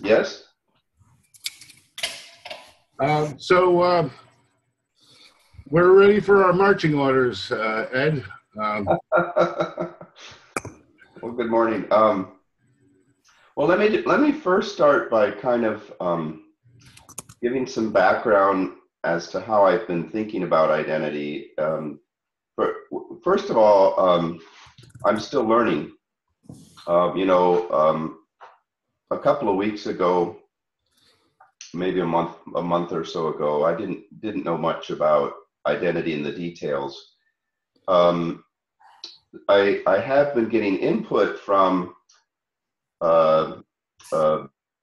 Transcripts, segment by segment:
Yes. So we're ready for our marching orders, Ed. Well, good morning. Well, let me first start by kind of giving some background as to how I've been thinking about identity. First of all, I'm still learning. A couple of weeks ago, maybe a month or so ago, I didn't know much about identity and the details. I have been getting input from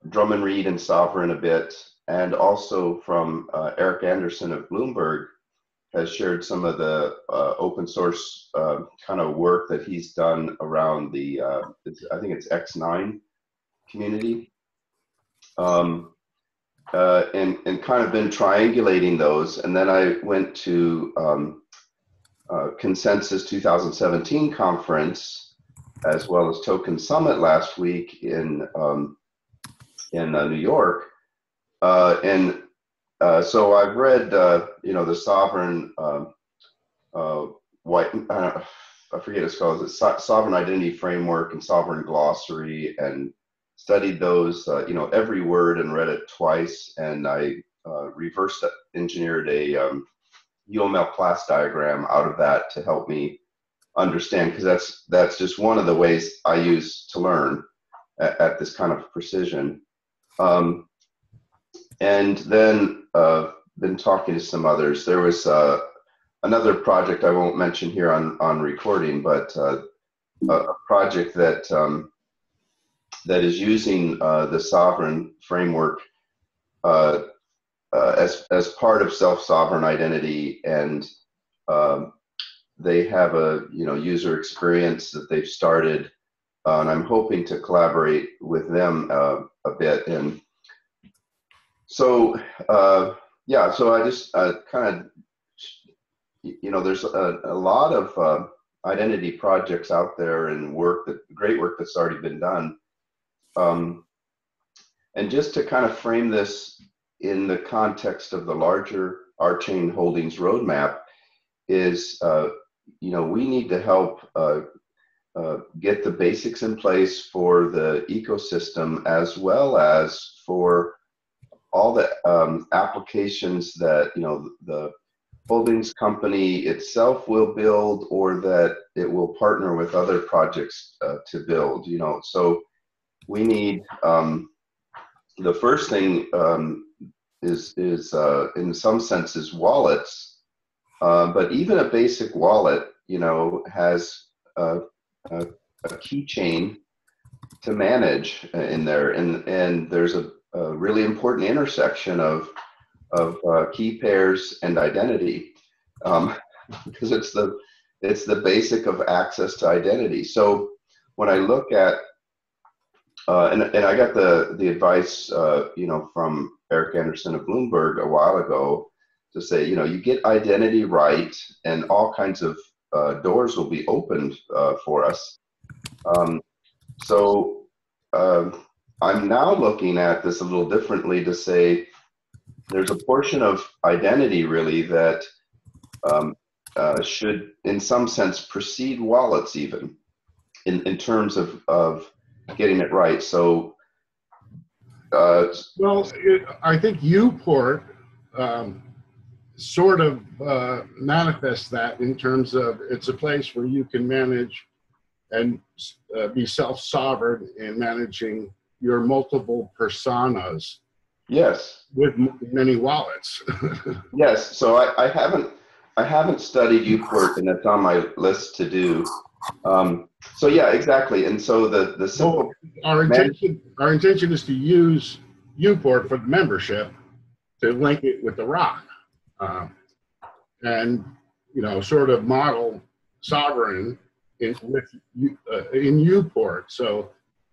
Drummond Reed and Sovereign a bit, and also from Eric Anderson of Bloomberg has shared some of the open source kind of work that he's done around the, I think it's X9 community. And kind of been triangulating those. And then I went to Consensus 2017 conference, as well as Token Summit last week in New York. So I've read, the Sovereign I forget it's called, it's Sovereign Identity Framework and Sovereign Glossary, and studied those, every word, and read it twice. And I reverse engineered a UML class diagram out of that to help me understand, because that's just one of the ways I use to learn at this kind of precision. And then been talking to some others. There was another project I won't mention here on recording, but a project that is using the Sovereign framework as part of self-sovereign identity, and they have a user experience that they've started, and I'm hoping to collaborate with them a bit. And so so I just kind of, there's a lot of identity projects out there and great work that's already been done. And just to kind of frame this in the context of the larger Archain Holdings roadmap is, we need to help get the basics in place for the ecosystem, as well as for all the applications that, the holdings company itself will build, or that it will partner with other projects to build, So we need, the first thing is in some senses wallets, but even a basic wallet, has a keychain to manage in there, and there's a really important intersection of key pairs and identity, because it's the basic of access to identity. So when I look at and I got the advice, from Eric Anderson of Bloomberg a while ago to say, you get identity right, and all kinds of doors will be opened for us. I'm now looking at this a little differently to say there's a portion of identity really that should, in some sense, precede wallets, even in terms of getting it right. So, Well, I think UPort sort of manifests that, in terms of it's a place where you can manage and be self-sovereign in managing your multiple personas. Yes. With many wallets. Yes. So I haven't studied UPort, and it's on my list to do. So yeah, exactly. And so the simple, our intention is to use UPort for the membership to link it with the ROC, and sort of model Sovereign in UPort. So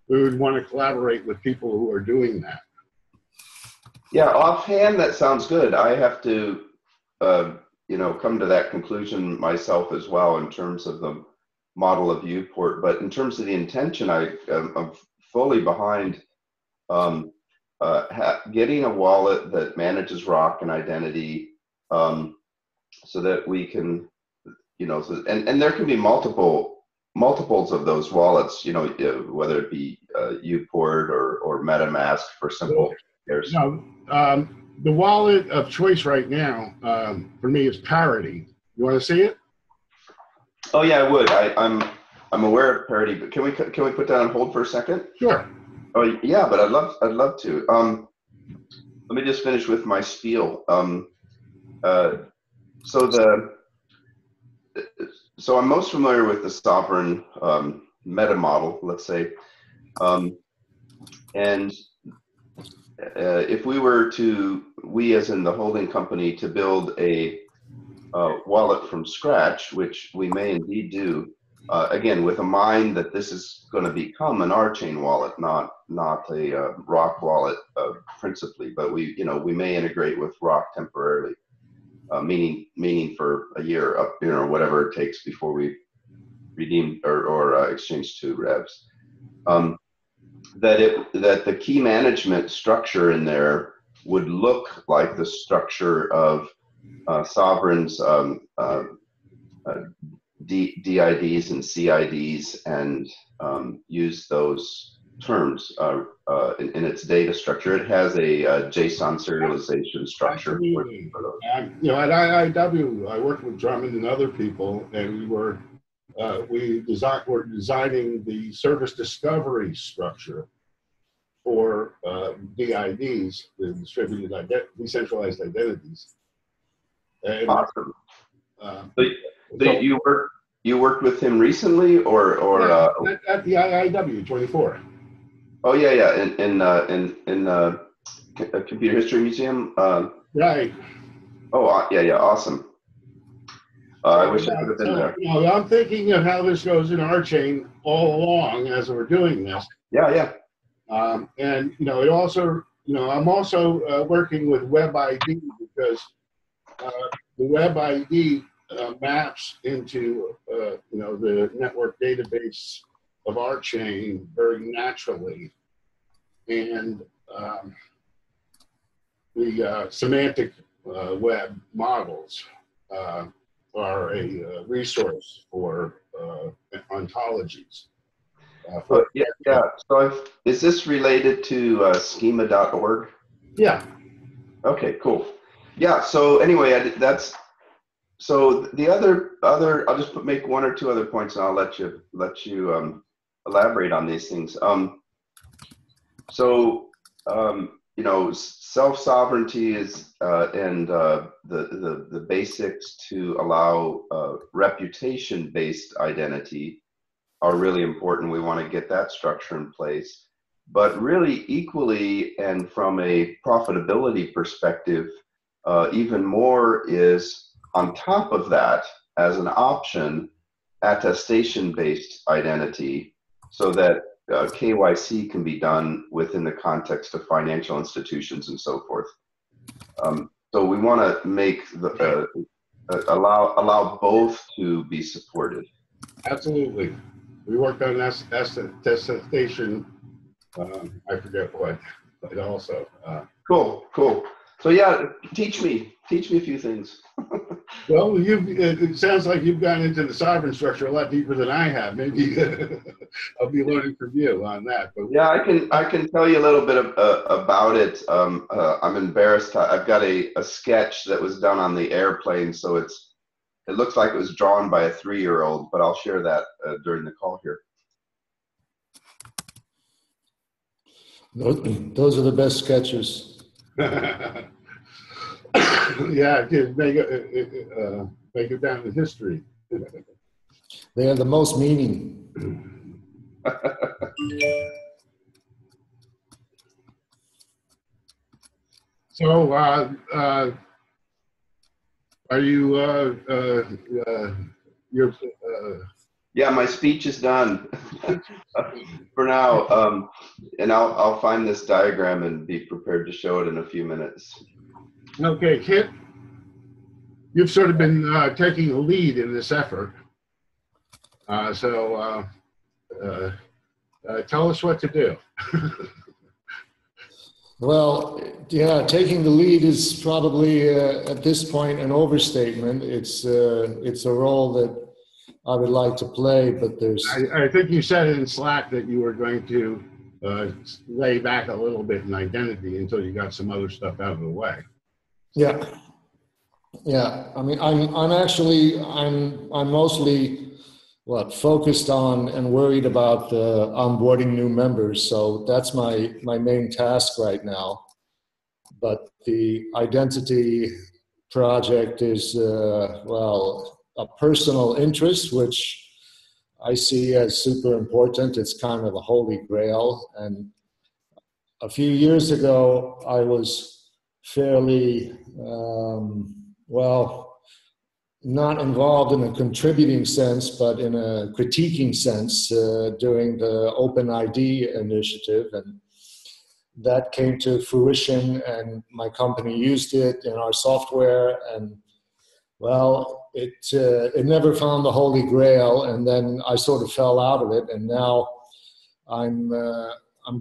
we would want to collaborate with people who are doing that. Yeah, offhand that sounds good. I have to come to that conclusion myself as well, in terms of the model of UPort. But in terms of the intention, I'm fully behind getting a wallet that manages rock and identity, so that we can, and there can be multiples of those wallets, whether it be UPort or MetaMask for simple pairs. No, the wallet of choice right now for me is Parity. You want to see it? Oh yeah, I would. I'm aware of Parity, but can we put that on hold for a second? Sure. Oh yeah, but I'd love to. Let me just finish with my spiel. So I'm most familiar with the sovereign meta model, let's say, and if we as in the holding company, to build a wallet from scratch, which we may indeed do, again with a mind that this is going to become an R-chain wallet, not a Rock wallet principally, but we may integrate with Rock temporarily. Meaning for a year, whatever it takes before we redeem or exchange to revs. That the key management structure in there would look like the structure of Sovereign's DIDs and CIDs, and use those terms in its data structure. It has a Json serialization structure. At IIW, I worked with Drummond and other people, and we're designing the service discovery structure for DIDs, the distributed decentralized identities. And, awesome. You worked with him recently, or at the IIW 24. Oh yeah, in a Computer History Museum. Right. Oh yeah, awesome. I wish I could have been there. I'm thinking of how this goes in our chain all along as we're doing this. Yeah. And it also, I'm also working with WebID, because the WebID maps into the network database of our chain very naturally, and the semantic web models are a resource for ontologies. Yeah. So is this related to schema.org? Yeah. Okay, cool. Yeah. So anyway, so the other I'll just make one or two other points, and I'll let you elaborate on these things. Self-sovereignty is and the basics to allow reputation-based identity are really important. We want to get that structure in place. But really equally, and from a profitability perspective, even more is on top of that, as an option, attestation-based identity, so that KYC can be done within the context of financial institutions and so forth. So we want to make allow both to be supported. Absolutely. We worked on attestation. I forget what, but also. Cool. So yeah, teach me a few things. Well, it sounds like you've gone into the sovereign structure a lot deeper than I have. Maybe I'll be learning from you on that. But yeah, I can tell you a little bit about it. I'm embarrassed. I've got a sketch that was done on the airplane, so it looks like it was drawn by a 3-year-old, but I'll share that during the call here. Those are the best sketches. Yeah, make it down to history. They have the most meaning. So, are you? Yeah, my speech is done for now, and I'll find this diagram and be prepared to show it in a few minutes. Okay, Kit, you've sort of been taking the lead in this effort. So tell us what to do. Well, yeah, taking the lead is probably at this point an overstatement. It's a role that I would like to play, but there's. I think you said in Slack that you were going to lay back a little bit in identity until you got some other stuff out of the way. Yeah, yeah. I mean, I'm mostly focused on and worried about onboarding new members. So that's my main task right now. But the identity project is a personal interest, which I see as super important. It's kind of a holy grail. And a few years ago, I was fairly, not involved in a contributing sense, but in a critiquing sense during the OpenID initiative. And that came to fruition, and my company used it in our software. And well, it never found the Holy Grail, and then I sort of fell out of it. And now I'm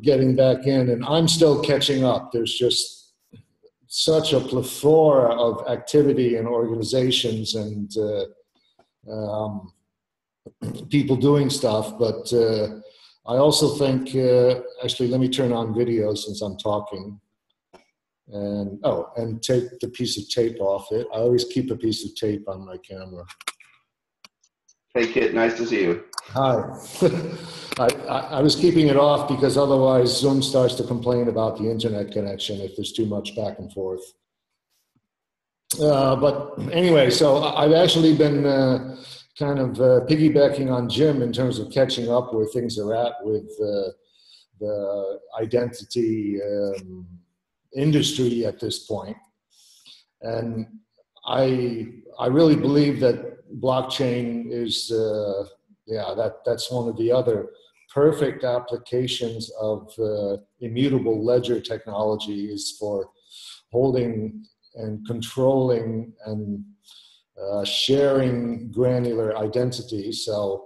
getting back in, and I'm still catching up. There's just such a plethora of activity and organizations and people doing stuff. But I also think, actually, let me turn on video since I'm talking. And take the piece of tape off it. I always keep a piece of tape on my camera. Hey, Kit, nice to see you. Hi. I was keeping it off because otherwise Zoom starts to complain about the internet connection if there's too much back and forth. But anyway, so I've actually been kind of piggybacking on Jim in terms of catching up where things are at with the identity industry at this point. And I really believe that blockchain is that's one of the other perfect applications of immutable ledger technology, is for holding and controlling and sharing granular identity. So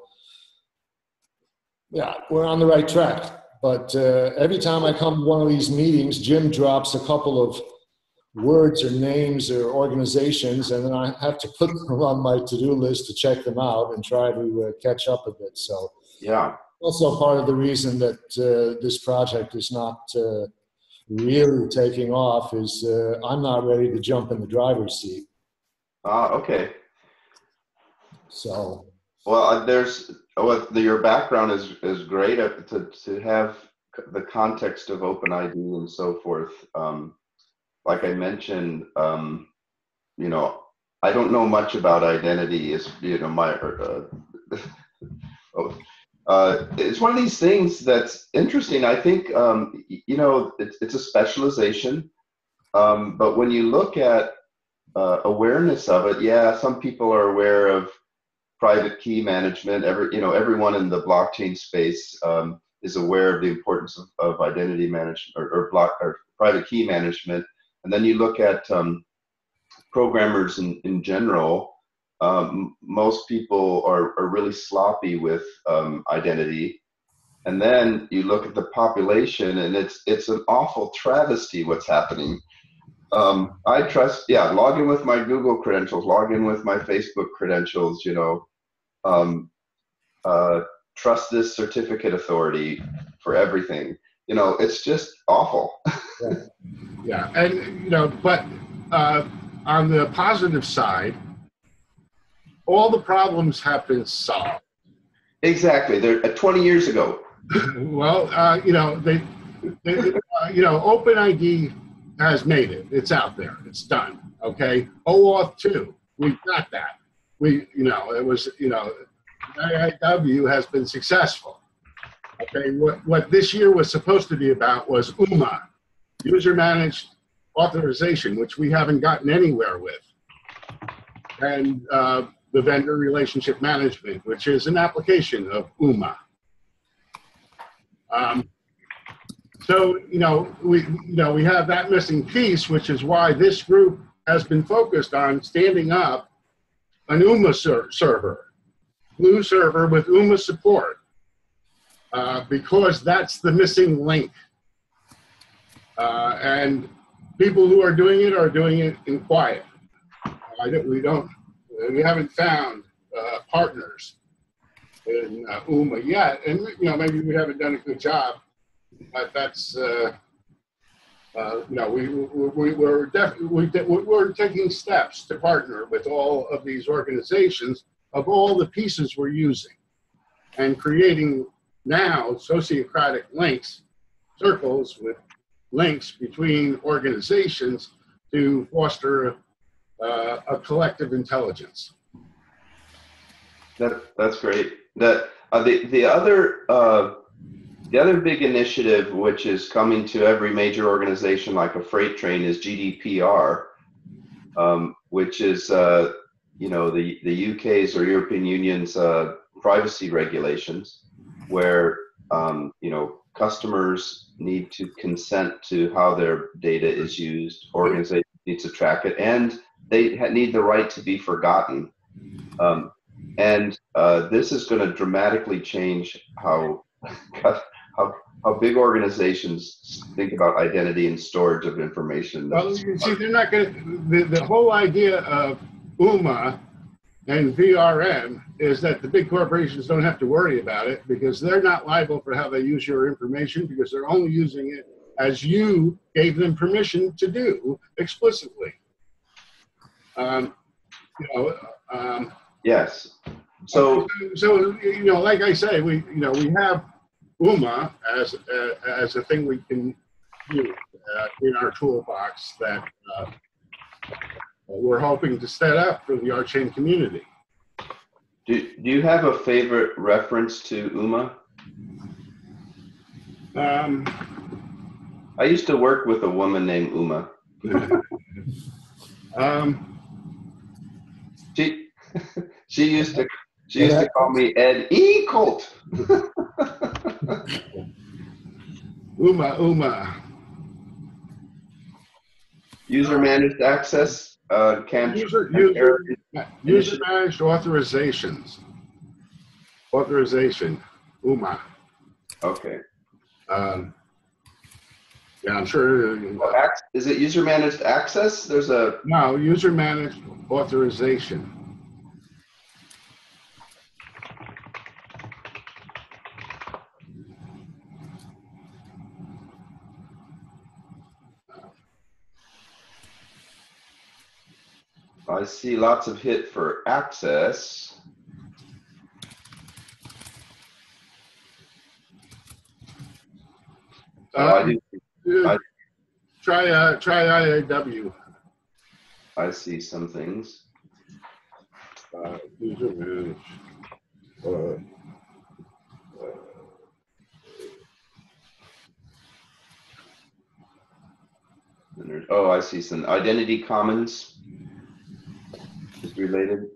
yeah, we're on the right track. But every time I come to one of these meetings, Jim drops a couple of words or names or organizations, and then I have to put them on my to-do list to check them out and try to catch up a bit. So Yeah. Also part of the reason that this project is not really taking off is I'm not ready to jump in the driver's seat. Okay. So. Well, your background is great to have the context of OpenID and so forth. Like I mentioned, I don't know much about identity. It's one of these things that's interesting. I think, it's a specialization. But when you look at awareness of it, yeah, some people are aware of private key management. Everyone in the blockchain space is aware of the importance of identity management or private key management. And then you look at programmers in general. Most people are really sloppy with identity. And then you look at the population, and it's an awful travesty what's happening. I log in with my Google credentials, log in with my Facebook credentials, trust this certificate authority for everything. It's just awful. Yeah. And, but on the positive side, all the problems have been solved. Exactly. They're 20 years ago. Well, OpenID has made it. It's out there. It's done. Okay. OAuth 2, we've got that. IIW has been successful. Okay. What this year was supposed to be about was UMA, user managed authorization, which we haven't gotten anywhere with, and the vendor relationship management, which is an application of UMA. So we have that missing piece, which is why this group has been focused on standing up an UMA server, Glue server with UMA support, because that's the missing link. And people who are doing it in quiet. We haven't found partners in UMA yet, and maybe we haven't done a good job, but that's we're taking steps to partner with all of these organizations of all the pieces we're using, and creating now sociocratic links, circles with links between organizations to foster a collective intelligence. That's great. The other big initiative, which is coming to every major organization like a freight train, is Gdpr, which is the UK's or European Union's privacy regulations, where customers need to consent to how their data is used. Organizations need to track it, and they need the right to be forgotten. And this is going to dramatically change how big organizations think about identity and storage of information. Well, you see, they're not going to. The whole idea of UMA and VRM is that the big corporations don't have to worry about it, because they're not liable for how they use your information, because they're only using it as you gave them permission to do explicitly. Yes. So like I say, we have UMA as a thing we can use in our toolbox that we're hoping to set up for the ArtChain community. Do you have a favorite reference to UMA? I used to work with a woman named Uma. She used to call me Ed Eykholt. Uma. User managed access. User managed authorizations. Authorization. UMA. Okay. Yeah, I'm sure. Is it user managed access? No, user managed authorization. I see lots of hit for access. Try IAW. I see some things. User managed. I see some identity commons is related.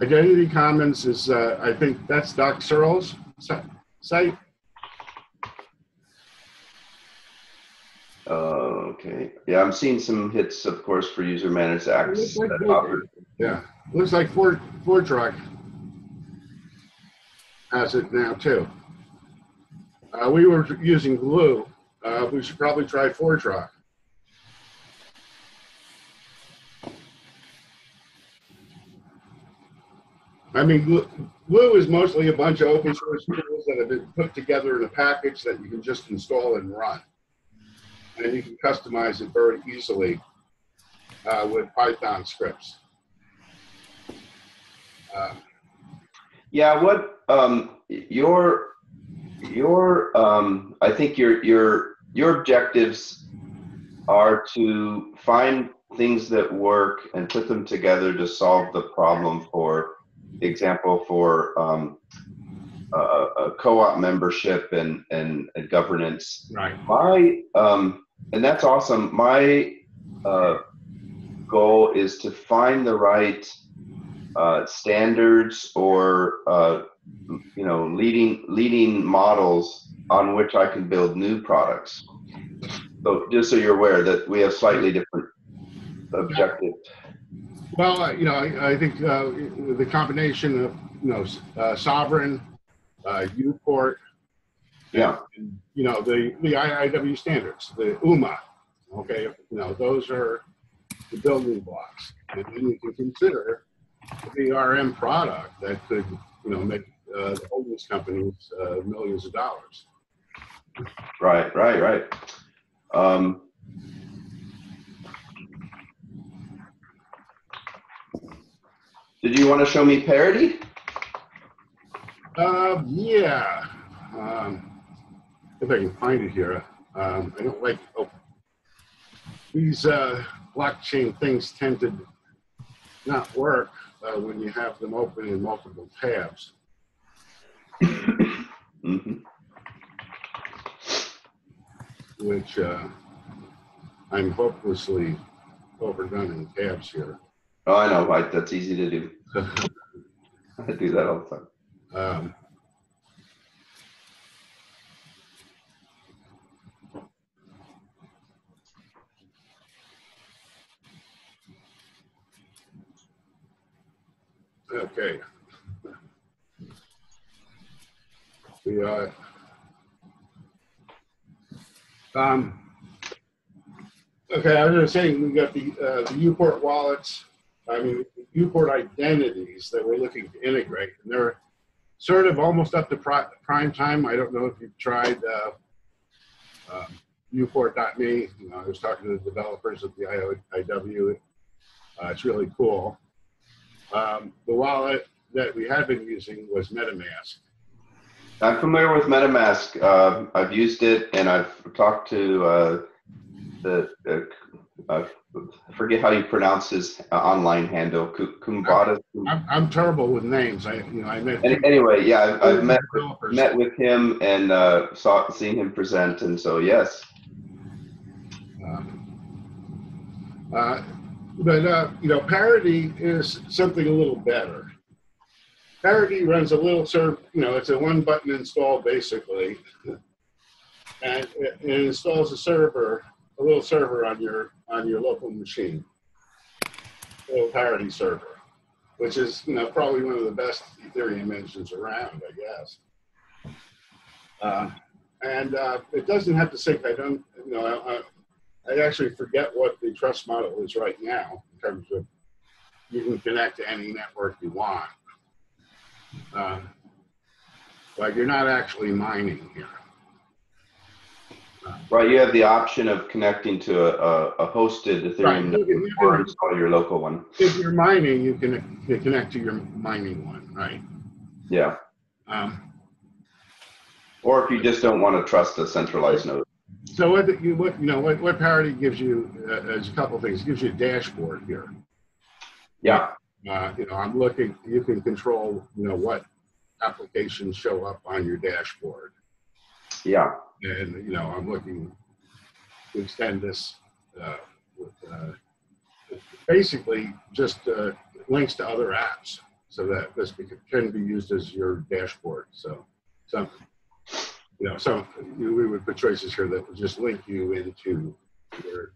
Identity commons is, I think that's Doc Searle's site. Okay. Yeah, I'm seeing some hits, of course, for user managed access. Looks like ForgeRock has it now too. We were using Glue. We should probably try ForgeRock. I mean, Glue is mostly a bunch of open source tools that have been put together in a package that you can just install and run. And you can customize it very easily with Python scripts. I think your objectives are to find things that work and put them together to solve the problem. For example, for a co-op membership and governance. Right. And that's awesome. My goal is to find the right standards or leading models on which I can build new products. So just so you're aware that we have slightly different objectives. Well, I think the combination of Sovereign, Uport, yeah, the IIW standards, the UMA. Okay, those are the building blocks, and then you can consider the BRM product that could, make the holdings companies millions of dollars. Right. Did you want to show me parity? Yeah. If I can find it here. I don't like, these blockchain things tend to not work when you have them open in multiple tabs. Mm-hmm. Which I'm hopelessly overdone in tabs here. Oh, I know. That's easy to do. I do that all the time. Okay. Okay, I was just saying we got the Uport wallets, Uport identities that we're looking to integrate, and they're sort of almost up to prime time. I don't know if you've tried Uport.me. I was talking to the developers of the IIW. It's really cool. The wallet that we had been using was MetaMask. I'm familiar with MetaMask. I've used it, and I've talked to I forget how you pronounce his online handle. Kumbada. I'm terrible with names. I met. Anyway, yeah, I've met with him and seen him present, and so yes. But parity is something a little better. Parity runs a little it's a one-button install basically, and it installs a little server on your local machine, a little parity server, which is probably one of the best Ethereum engines around, I guess. And it doesn't have to sync. I actually forget what the trust model is right now in terms of you can connect to any network you want. But you're not actually mining here. Right, you have the option of connecting to a hosted Ethereum network or install your local one. If you're mining, you can connect to your mining one, right? Yeah. Or if you just don't want to trust a centralized node. So what parity gives you is a couple of things. It gives you a dashboard here. Yeah. I'm looking. You can control what applications show up on your dashboard. Yeah. And I'm looking to extend this with basically just links to other apps, so that this can be used as your dashboard. So we would put choices here that would just link you into your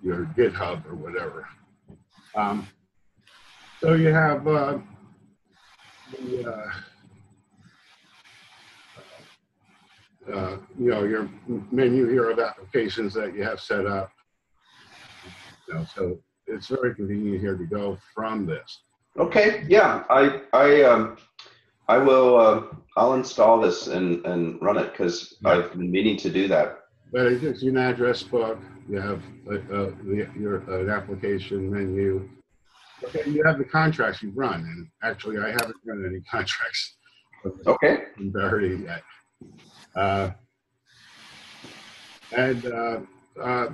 your GitHub or whatever. So you have your menu here of applications that you have set up. So it's very convenient here to go from this. Okay. Yeah. I will. I'll install this and run it because I've been meaning to do that. But it gives you an address book. You have an application menu. Okay, you have the contracts you've run, and actually, I haven't run any contracts. Okay. In Parity yet. And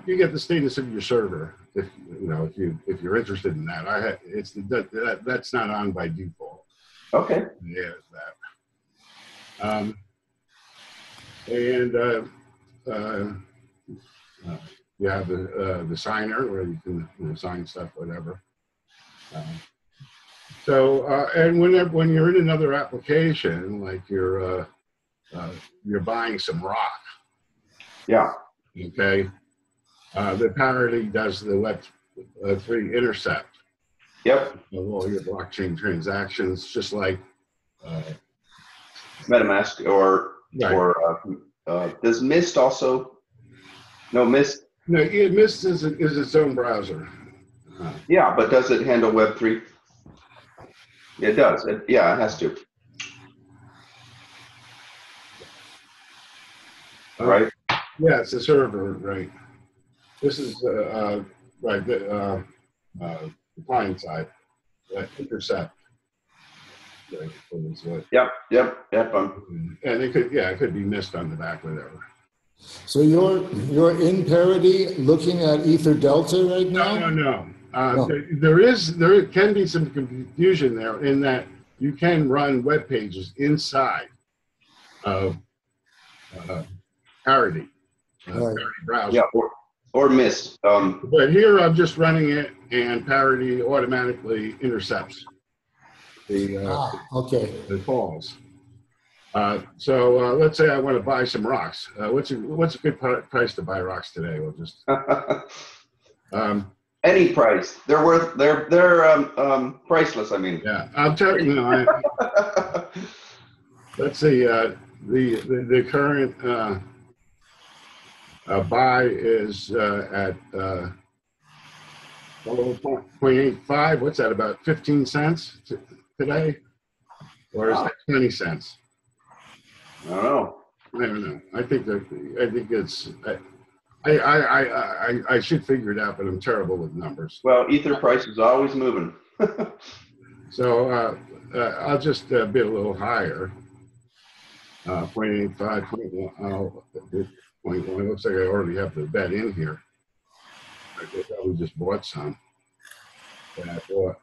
you get the status of your server if you're interested in that. That's not on by default. Okay. Yeah, that. And you have the signer where you can sign stuff, whatever. And when you're in another application, like you're buying some rock. Yeah. Okay. The Parity does the Web3 intercept. Yep. of all your blockchain transactions, just like MetaMask or right. Does Mist also? No, Mist. No, Mist is its own browser. Yeah, but does it handle Web3? It does. Yeah, it has to. Right. Yeah, it's a server, right? This is right the client side, Intercept. Right, is what, Yep. and it could be Mist on the back, whatever. So you're in Parity looking at Ether Delta right now? No. No. There can be some confusion there in that you can run web pages inside of Parity, Right. Parity browser. Yeah, or Mist. But here I'm just running it, and Parity automatically intercepts the calls. So let's say I want to buy some rocks. What's a good price to buy rocks today? We'll just any price. They're priceless. I mean. Yeah, I'll tell you. Let's see. The current buy is at 0.85. What's that? About 15 cents today, or is that 20 cents? I don't know. I think it's. I should figure it out, but I'm terrible with numbers. Well, Ether price is always moving. So I'll just bid a little higher. 0.85, 0.1. Looks like I already have the bet in here. I probably just bought some. And I bought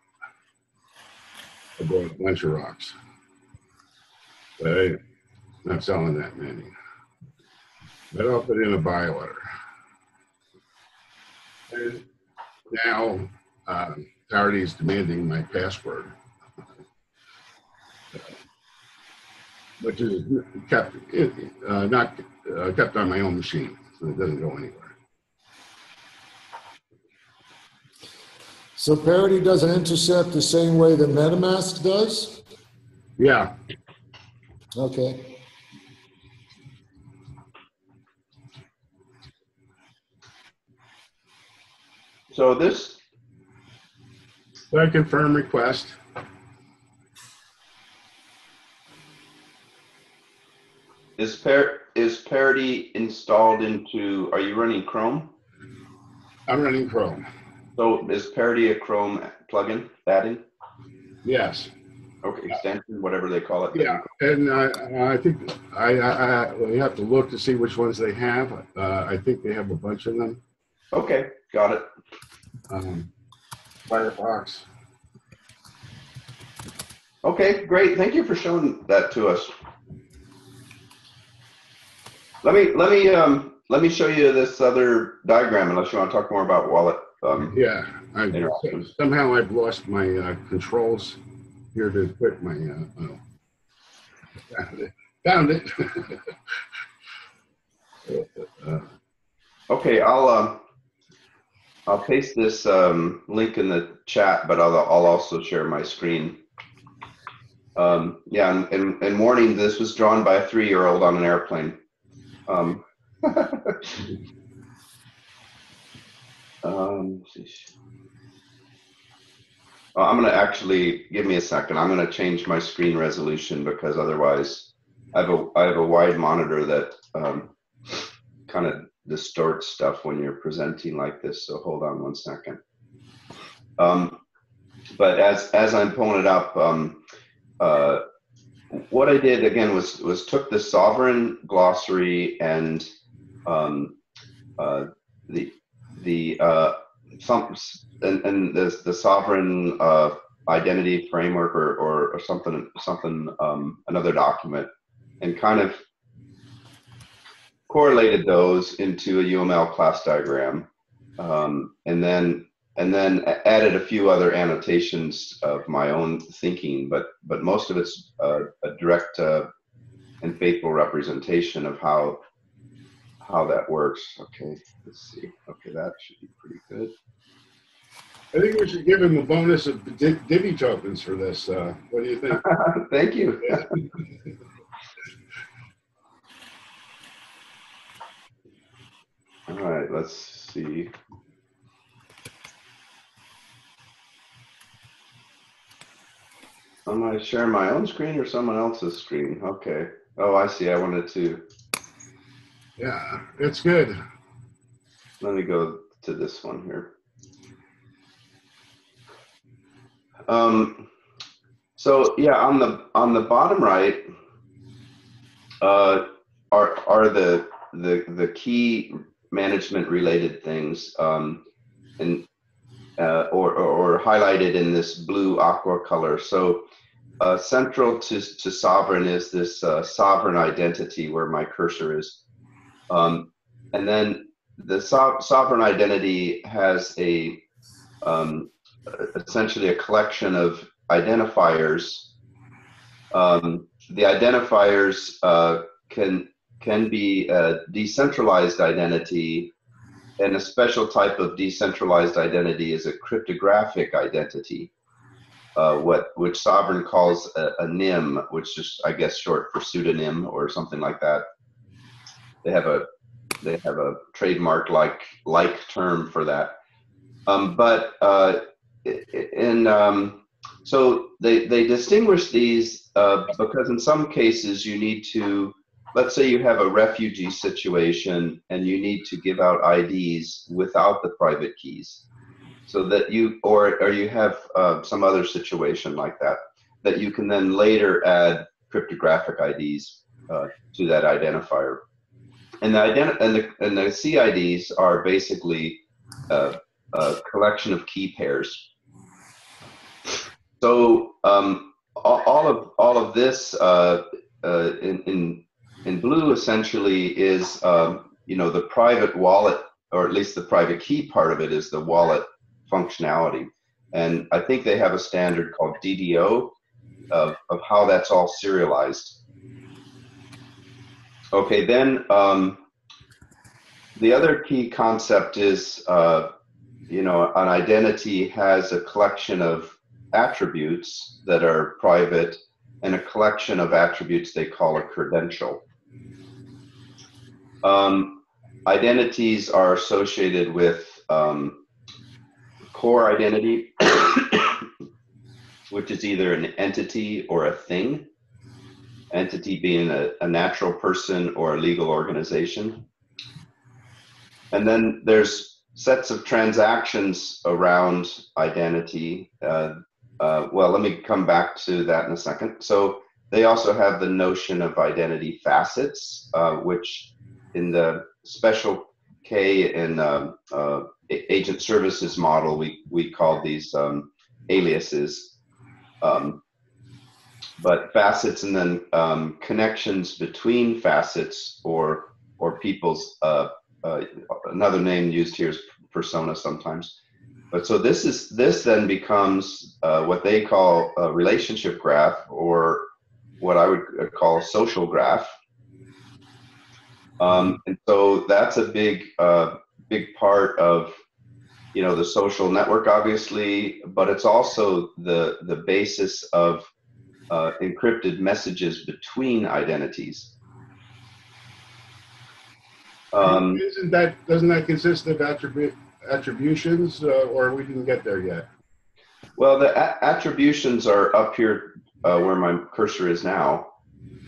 a bunch of rocks. But I'm not selling that many. But I'll put in a buy order. And now Parity is demanding my password, which is kept not kept on my own machine, so it doesn't go anywhere. So Parity doesn't intercept the same way that MetaMask does? Yeah. Okay. So this. So I confirm request. Is Parity installed into? Are you running Chrome? I'm running Chrome. So is Parity a Chrome plugin adding? Yes. Okay, extension, whatever they call it. Yeah, and I think we have to look to see which ones they have. I think they have a bunch of them. Okay, got it. Firefox. Okay, great. Thank you for showing that to us. Let me show you this other diagram, unless you want to talk more about wallet. Yeah, somehow I've lost my controls here to quit my. Found it. Okay, I'll paste this link in the chat, but I'll also share my screen. Yeah, and warning, this was drawn by a 3-year-old on an airplane. I'm going to actually, give me a second. I'm going to change my screen resolution because otherwise I have a wide monitor that kind of distorts stuff when you're presenting like this. So hold on one second. But as I'm pulling it up, what I did again was took the sovereign glossary and the sovereign identity framework or something another document, and kind of correlated those into a UML class diagram, and then added a few other annotations of my own thinking, but most of it's a direct and faithful representation of how that works. Okay, let's see. Okay, that should be pretty good. I think we should give him a bonus of Divi tokens for this. What do you think? Thank you. All right, let's see. Am I sharing my own screen or someone else's screen? Okay. Oh, I see. I wanted to. Yeah, it's good. Let me go to this one here. So yeah, on the bottom right are the key management related things, and or highlighted in this blue aqua color. So central to sovereign is this sovereign identity where my cursor is, and then the sovereign identity has a essentially a collection of identifiers. The identifiers can be a decentralized identity, and a special type of decentralized identity is a cryptographic identity, which Sovereign calls a NIM, which is, I guess, short for pseudonym or something like that. They have a trademark like term for that. So they distinguish these because in some cases you need to, let's say you have a refugee situation and you need to give out IDs without the private keys, so that you, or you have some other situation like that, that you can then later add cryptographic IDs to that identifier. And the CIDs are basically a collection of key pairs. So all of this in blue essentially is the private wallet, or at least the private key part of it is the wallet functionality. And I think they have a standard called DDO of how that's all serialized. Okay, then the other key concept is an identity has a collection of attributes that are private and a collection of attributes they call a credential. Identities are associated with core identity, which is either an entity or a thing, entity being a natural person or a legal organization. And then there's sets of transactions around identity. Well, let me come back to that in a second. So they also have the notion of identity facets, which in the special K in agent services model, we call these aliases. But facets, and then connections between facets or people's, another name used here is persona sometimes. But so this then becomes what they call a relationship graph, or what I would call a social graph. And so that's a big part of the social network, obviously, but it's also the basis of encrypted messages between identities. Doesn't that consist of attributions, or we didn't get there yet? Well, the attributions are up here where my cursor is now.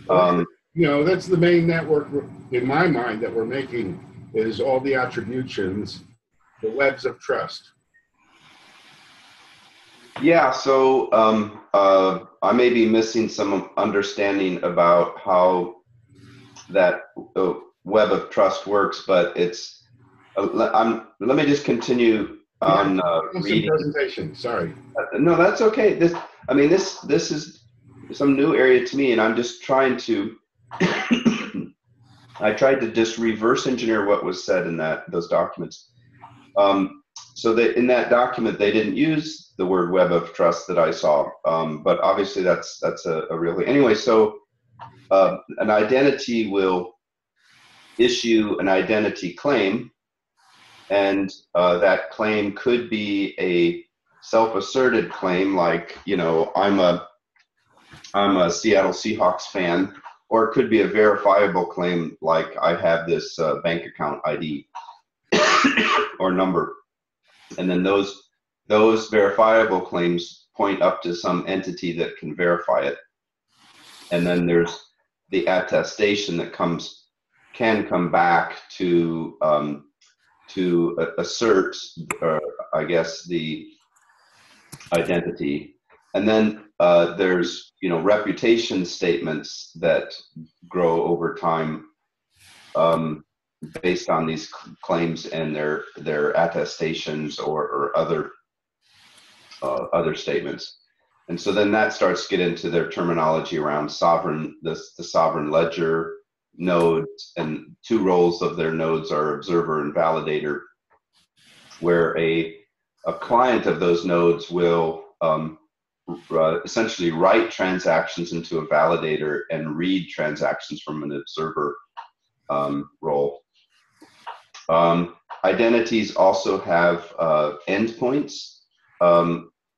That's the main network in my mind that we're making, is all the attributions, the webs of trust. Yeah, so I may be missing some understanding about how that web of trust works, but it's let me just continue on reading. Presentation. Sorry. No, that's okay. This is some new area to me, and I'm just trying to. I tried to just reverse engineer what was said in those documents. So that in that document they didn't use the word web of trust that I saw, but obviously that's a real thing. Anyway, so an identity will issue an identity claim, and that claim could be self-asserted claim, like, you know, I'm a Seattle Seahawks fan, or it could be a verifiable claim, like I have this bank account ID or number, and then those verifiable claims point up to some entity that can verify it, and then there's the attestation that can come back to assert, I guess, the identity. And then there's, you know, reputation statements that grow over time based on these claims and their attestations or other statements. And so then that starts to get into their terminology around the sovereign ledger nodes, and two roles of their nodes are observer and validator, where a client of those nodes will essentially write transactions into a validator and read transactions from an observer role. Identities also have endpoints,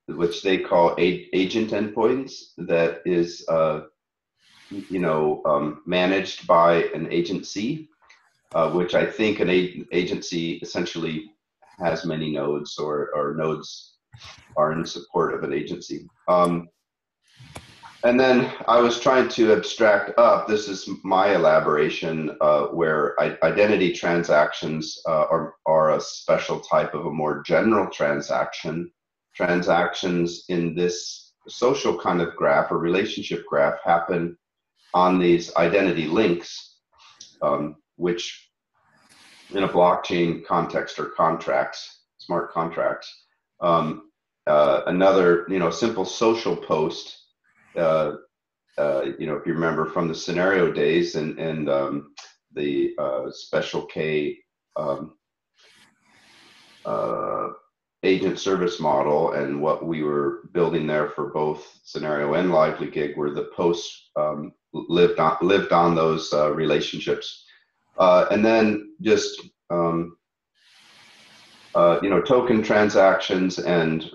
which they call agent endpoints, that is managed by an agency, which I think an agency essentially has many nodes, or nodes are in support of an agency. And then I was trying to abstract up, this is my elaboration, where identity transactions are a special type of a more general transaction. Transactions in this social kind of graph or relationship graph happen on these identity links, which in a blockchain context are contracts, smart contracts. Another, simple social post, if you remember from the scenario days and the special K agent service model, and what we were building there for both scenario and lively gig, were the posts lived on those relationships, and then just token transactions and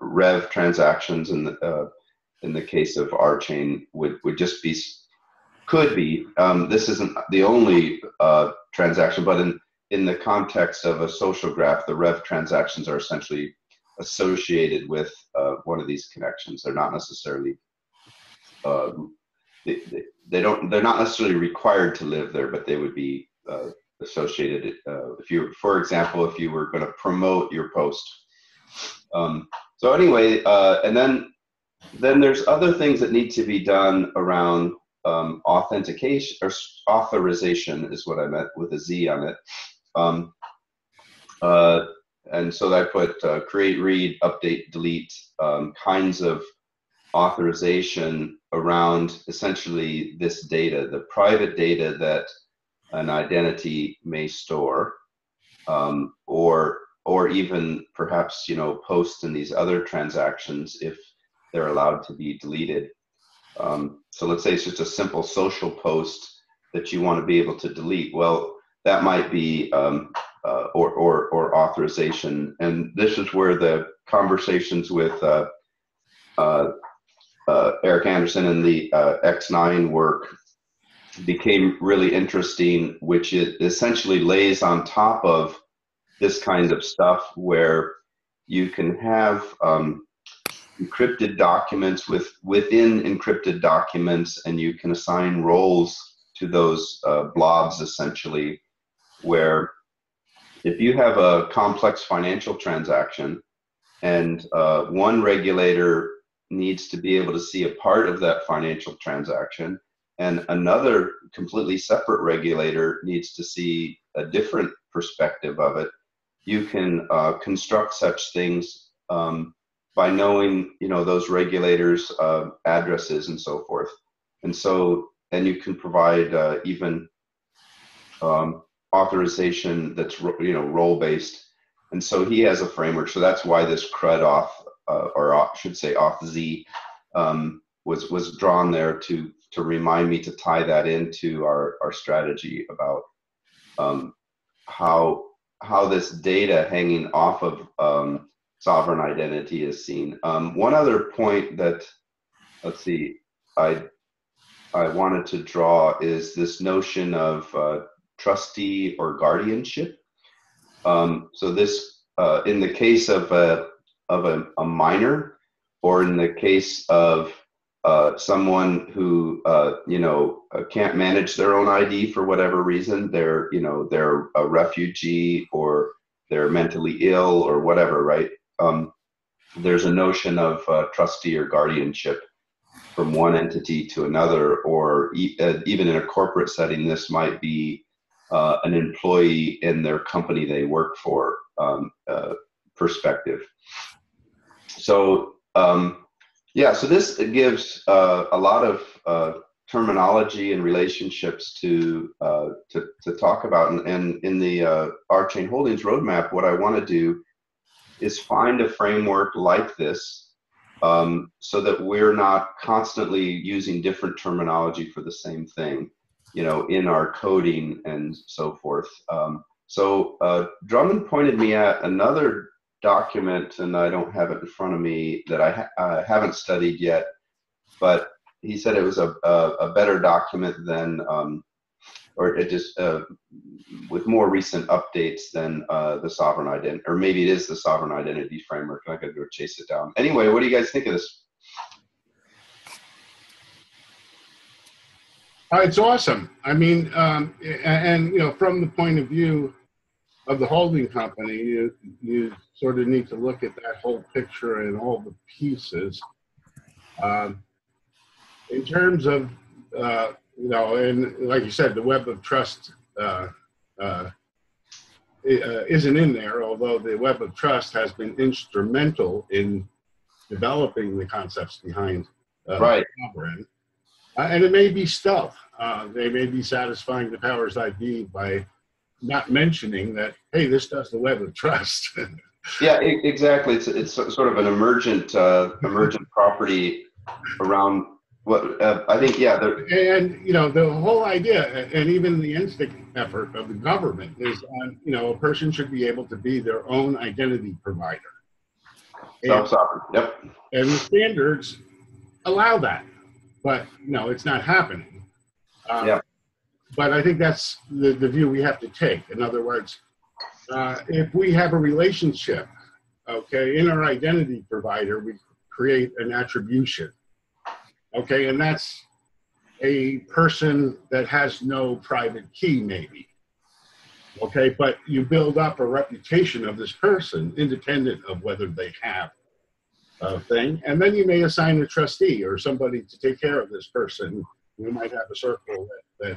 rev transactions in the case of our chain would just be, could be, this isn't the only transaction, but in the context of a social graph, the rev transactions are essentially associated with one of these connections. They're not necessarily they're not necessarily required to live there, but they would be associated if you, for example, if you were going to promote your post. So anyway, and then there's other things that need to be done around authentication, or authorization is what I meant with a Z on it. And so I put create, read, update, delete kinds of authorization around essentially this data, the private data that an identity may store, or even perhaps post in these other transactions if they're allowed to be deleted. So let's say it's just a simple social post that you want to be able to delete. Well, that might be or authorization, and this is where the conversations with Eric Anderson and the X9 work became really interesting, which it essentially lays on top of this kind of stuff, where you can have encrypted documents within encrypted documents, and you can assign roles to those blobs, essentially, where if you have a complex financial transaction and one regulator needs to be able to see a part of that financial transaction, and another completely separate regulator needs to see a different perspective of it, you can construct such things by knowing, those regulators' addresses and so forth. And you can provide even authorization that's role-based. And so he has a framework. So that's why this CRUD auth, or I should say auth-Z, was drawn there to remind me to tie that into our strategy about how this data hanging off of sovereign identity is seen. One other point that, let's see, I wanted to draw is this notion of trustee or guardianship. So this, in the case of a minor, or in the case of someone who can't manage their own ID for whatever reason, they're a refugee or they're mentally ill or whatever, right? There's a notion of trustee or guardianship from one entity to another, or even in a corporate setting, this might be an employee in their company they work for perspective. So so this gives a lot of terminology and relationships to talk about. And in the R-Chain Holdings roadmap, what I want to do is find a framework like this, so that we're not constantly using different terminology for the same thing, in our coding and so forth. So Drummond pointed me at another document, and I don't have it in front of me, that I haven't studied yet, but he said it was a better document than, or it just with more recent updates than the sovereign identity, or maybe it is the sovereign identity framework. I gotta go chase it down. Anyway, what do you guys think of this? It's awesome. I mean, and from the point of view of the holding company, you sort of need to look at that whole picture and all the pieces. In terms of, and like you said, the web of trust isn't in there, although the web of trust has been instrumental in developing the concepts behind Right. sovereign. And it may be stealth. They may be satisfying the powers that be by not mentioning that, hey, this does the web of trust. Yeah, exactly. It's sort of an emergent property around what I think. Yeah, and the whole idea, and even the instinct effort of the government is, a person should be able to be their own identity provider. Self-sovereign. Yep. And the standards allow that, but it's not happening. Yeah. But I think that's the view we have to take. In other words, if we have a relationship, in our identity provider, we create an attribution, and that's a person that has no private key, maybe, but you build up a reputation of this person independent of whether they have a thing, and then you may assign a trustee or somebody to take care of this person. We might have a circle that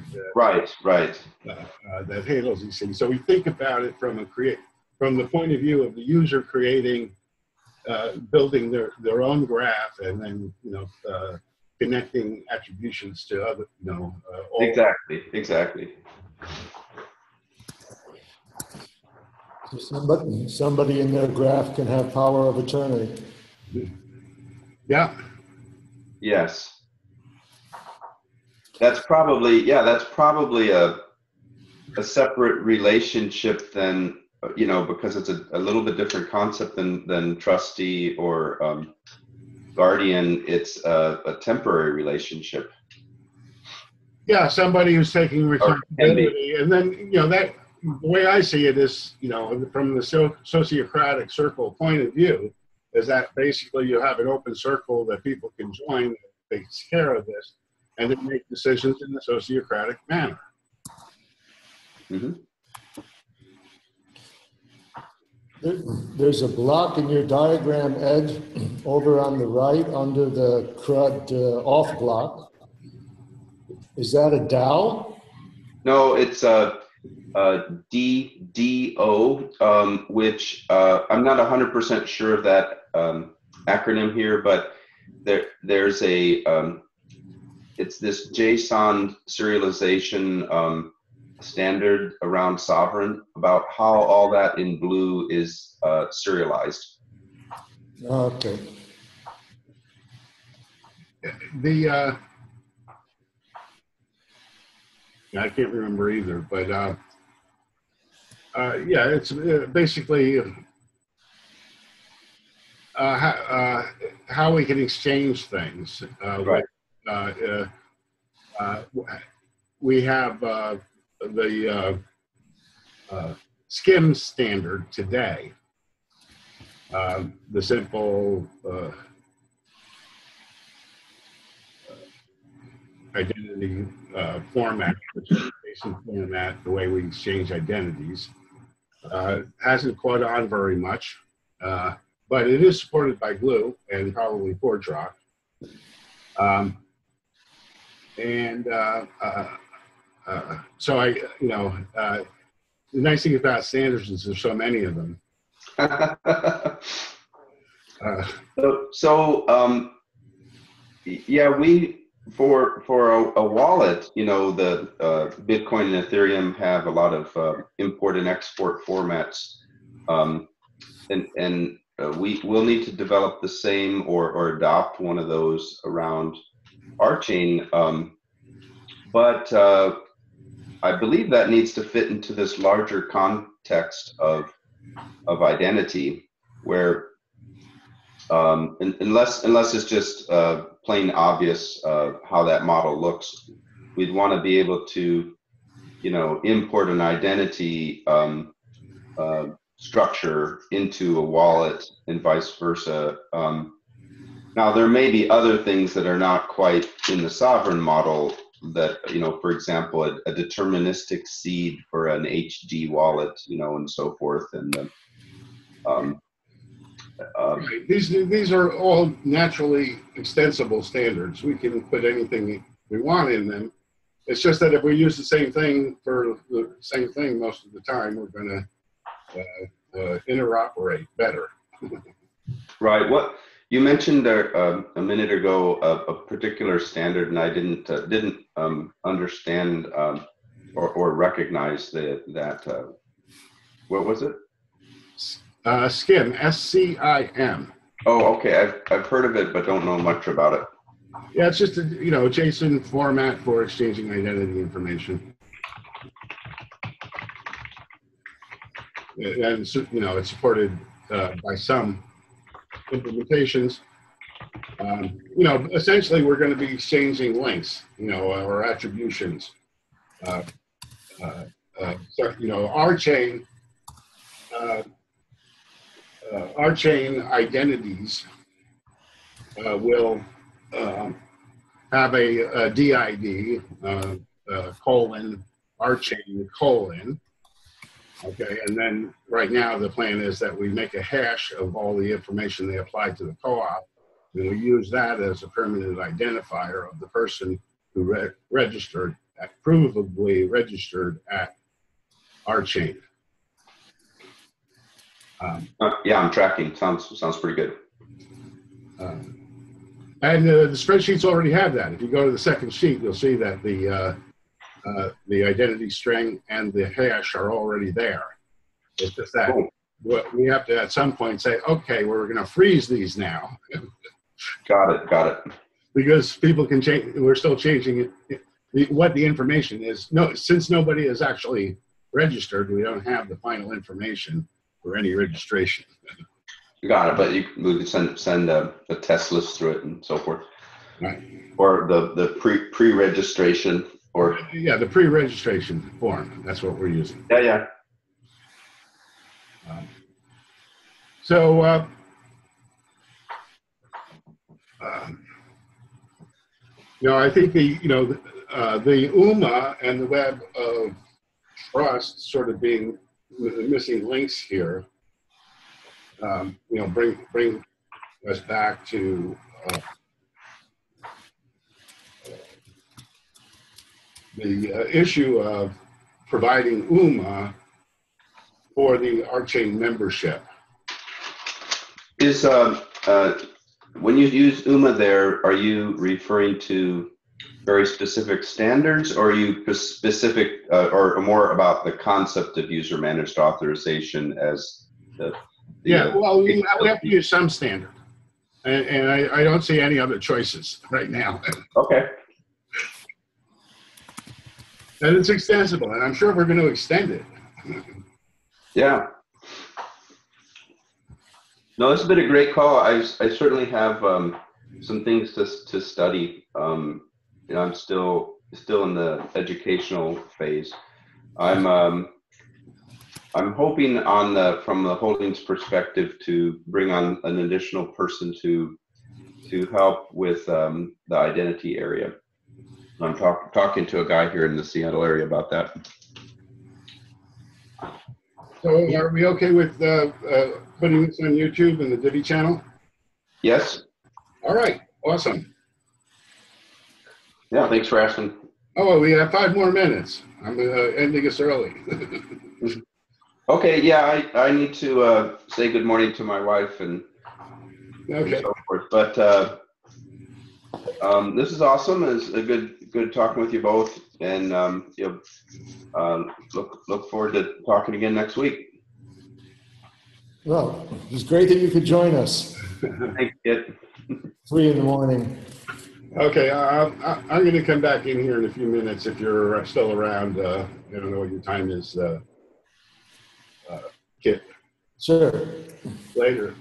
that handles these things. So we think about it from the point of view of the user creating, building their own graph, and then connecting attributions to other. Exactly. Somebody in their graph can have power of attorney. Yeah. Yes. That's probably a separate relationship than, because it's a little bit different concept than trustee or guardian. It's a temporary relationship. Yeah, somebody who's taking responsibility, and then that the way I see it is, from the sociocratic circle point of view, is that basically you have an open circle that people can join that takes care of this, and then make decisions in the sociocratic manner. Mm-hmm. There's a block in your diagram, Ed, over on the right under the CRUD off block. Is that a DAO? No, it's a DDO, which I'm not 100% sure of that acronym here, but there's a it's this JSON serialization standard around sovereign, about how all that in blue is serialized. Okay. I can't remember either, but yeah, it's basically how we can exchange things. Right. We have the SCIM standard today, the simple identity format, which is the basic format, the way we exchange identities. Hasn't caught on very much, but it is supported by Glue and probably ForgeRock. So the nice thing about standards is there's so many of them. Yeah, we for a wallet, the Bitcoin and Ethereum have a lot of import and export formats, and we will need to develop the same or adopt one of those around our chain. But I believe that needs to fit into this larger context of identity, where unless it's just plain obvious how that model looks, we'd want to be able to, import an identity structure into a wallet and vice versa. Now, there may be other things that are not quite in the sovereign model that, for example, a deterministic seed for an HD wallet, and so forth. And right. These are all naturally extensible standards. We can put anything we want in them. It's just that if we use the same thing for the same thing most of the time, we're going to interoperate better. Right. What you mentioned a minute ago, a particular standard, and I didn't understand or recognize that. What was it? SCIM, SCIM. Oh, okay. I've heard of it, but don't know much about it. Yeah, it's just a JSON format for exchanging identity information. And it's supported by some implementations. Essentially, we're going to be exchanging links, or attributions. Our chain identities will have a DID colon our chain colon. Okay, and then right now the plan is that we make a hash of all the information they applied to the co-op, and we use that as a permanent identifier of the person who provably registered at our chain. Yeah, I'm tracking. Sounds pretty good. And the spreadsheets already have that. If you go to the second sheet, you'll see that the identity string and the hash are already there. It's just that we have to at some point say, okay, we're going to freeze these now. Got it. Because people can change. We're still changing it. What the information is. No, since nobody is actually registered, we don't have the final information for any registration. Got it, but we could send a test list through it and so forth. Right. Or the pre-registration or yeah, the pre-registration form. That's what we're using. Yeah. I think the UMA and the web of trust sort of being missing links here. Bring us back to the issue of providing UMA for the ARChain membership. Is when you use UMA there, are you referring to very specific standards, or are you specific or more about the concept of user managed authorization as the well, we have to use some standard, and I don't see any other choices right now. Okay. And it's extensible, and I'm sure we're going to extend it. Yeah. No, this has been a great call. I certainly have some things to study. You know, I'm still in the educational phase. I'm hoping from the holdings perspective to bring on an additional person to help with the identity area. I'm talking to a guy here in the Seattle area about that. So are we okay with putting this on YouTube and the Divi channel? Yes. All right, awesome. Yeah, thanks for asking. Oh, we have 5 more minutes. I'm ending us early. Okay, yeah, I need to say good morning to my wife and so forth. But this is awesome. It's a good talking with you both, and you know, look forward to talking again next week. Well, it's great that you could join us. Thank you. 3 in the morning. Okay, I'm going to come back in here in a few minutes if you're still around. I don't know what your time is, Kit. Sure. Later.